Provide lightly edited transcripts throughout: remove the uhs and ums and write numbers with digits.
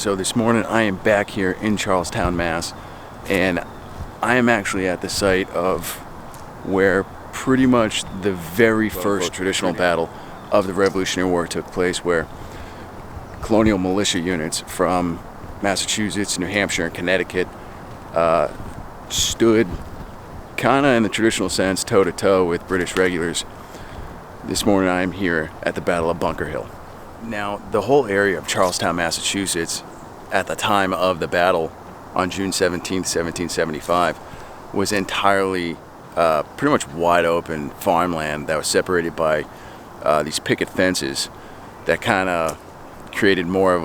So this morning I am back here in Charlestown, Mass, and I am actually at the site of where pretty much the very first traditional battle of the Revolutionary War took place, where colonial militia units from Massachusetts, New Hampshire, and Connecticut stood kind of in the traditional sense toe-to-toe with British regulars. This morning I am here at the Battle of Bunker Hill. Now, the whole area of Charlestown, Massachusetts, at the time of the battle on June 17th, 1775, was entirely pretty much wide open farmland that was separated by these picket fences that kind of created more of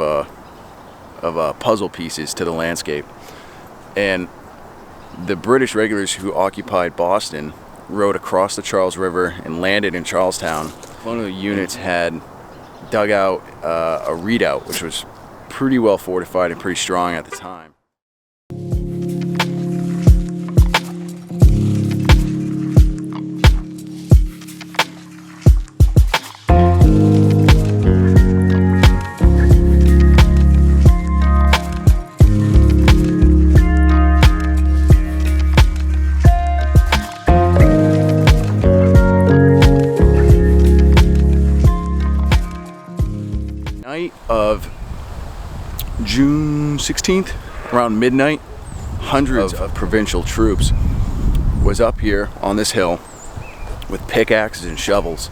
a puzzle pieces to the landscape. And the British regulars who occupied Boston rode across the Charles River and landed in Charlestown. Colonial units had dug out a redoubt, which was pretty well fortified and pretty strong at the time. Night of June 16th, around midnight, hundreds of provincial troops was up here on this hill with pickaxes and shovels,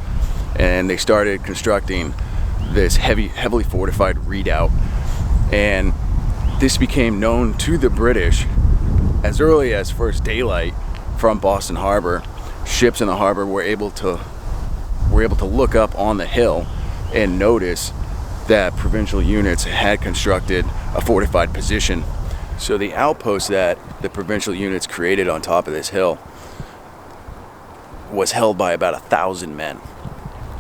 and they started constructing this heavily fortified redoubt. And this became known to the British as early as first daylight from Boston Harbor. Ships in the harbor were able to look up on the hill and notice that provincial units had constructed a fortified position. So the outpost that the provincial units created on top of this hill was held by about 1,000 men.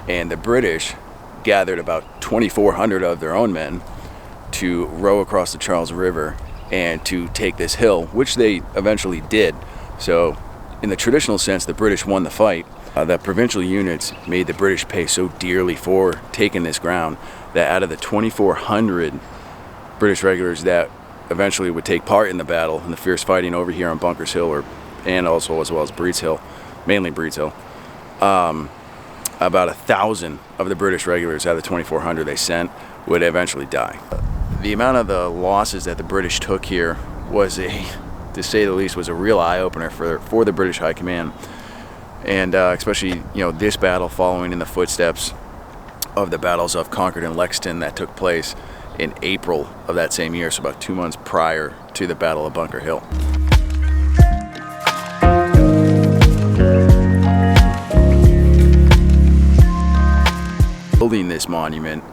And the British gathered about 2,400 of their own men to row across the Charles River and to take this hill, which they eventually did. So in the traditional sense, the British won the fight. The provincial units made the British pay so dearly for taking this ground that out of the 2,400 British regulars that eventually would take part in the battle and the fierce fighting over here on Bunker's Hill, and also as well as Breed's Hill, mainly Breed's Hill, about 1,000 of the British regulars out of the 2,400 they sent would eventually die. The amount of the losses that the British took here was to say the least, was a real eye-opener for the British High Command. And especially, this battle following in the footsteps of the battles of Concord and Lexington that took place in April of that same year, so about 2 months prior to the Battle of Bunker Hill. Building this monument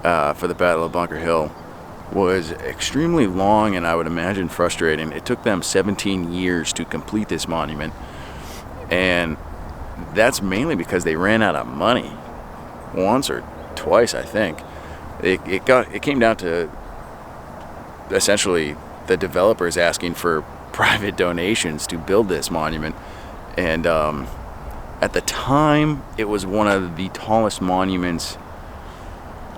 for the Battle of Bunker Hill was extremely long and I would imagine frustrating. It took them 17 years to complete this monument. And that's mainly because they ran out of money once or twice, I think. It came down to essentially the developers asking for private donations to build this monument. And at the time, it was one of the tallest monuments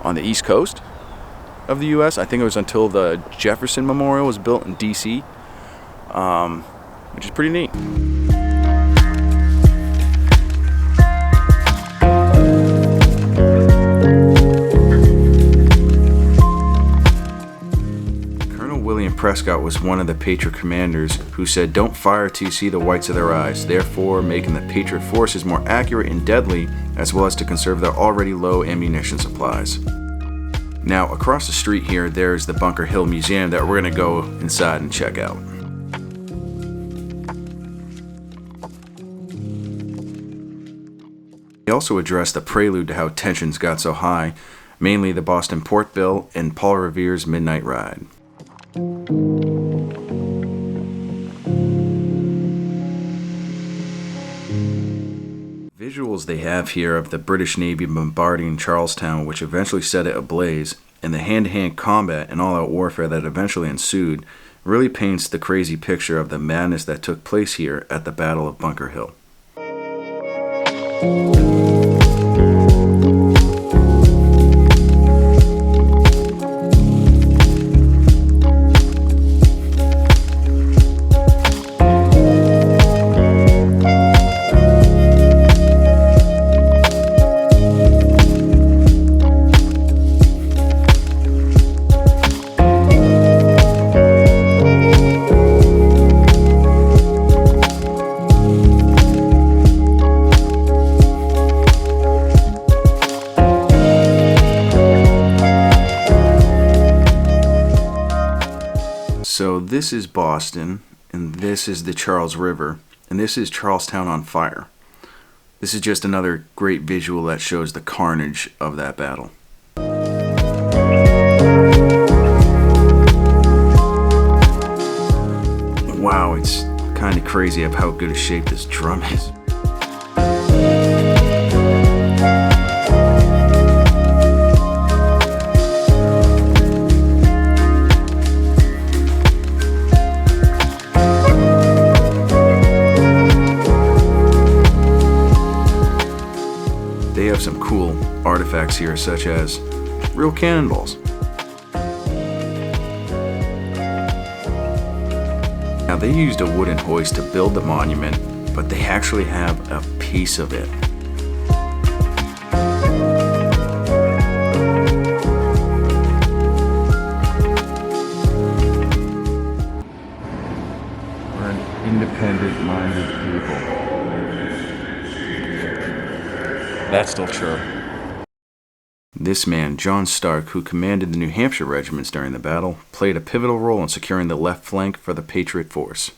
on the East Coast of the U.S. I think it was until the Jefferson Memorial was built in D.C., which is pretty neat. Prescott was one of the Patriot commanders who said, "Don't fire till you see the whites of their eyes," therefore making the Patriot forces more accurate and deadly, as well as to conserve their already low ammunition supplies. Now, across the street here, there's the Bunker Hill Museum that we're going to go inside and check out. He also addressed the prelude to how tensions got so high, mainly the Boston Port Bill and Paul Revere's Midnight Ride. Visuals they have here of the British Navy bombarding Charlestown, which eventually set it ablaze, and the hand-to-hand combat and all-out warfare that eventually ensued, really paints the crazy picture of the madness that took place here at the Battle of Bunker Hill. this is Boston, and this is the Charles River, and this is Charlestown on fire. This is just another great visual that shows the carnage of that battle. Wow, it's kind of crazy of how good a shape this drum is. They have some cool artifacts here, such as real cannonballs. Now, they used a wooden hoist to build the monument, but they actually have a piece of it. We're an independent-minded people. That's still true. This man, John Stark, who commanded the New Hampshire regiments during the battle, played a pivotal role in securing the left flank for the Patriot force.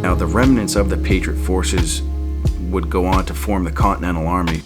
Now, the remnants of the Patriot forces would go on to form the Continental Army.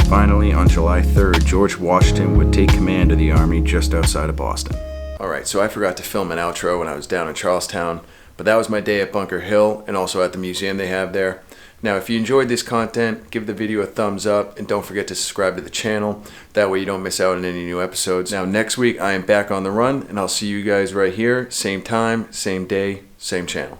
Finally, on July 3rd, George Washington would take command of the army just outside of Boston. Alright, so I forgot to film an outro when I was down in Charlestown, but that was my day at Bunker Hill and also at the museum they have there. Now, if you enjoyed this content, give the video a thumbs up and don't forget to subscribe to the channel. That way you don't miss out on any new episodes. Now, next week I am back on the run and I'll see you guys right here, same time, same day, same channel.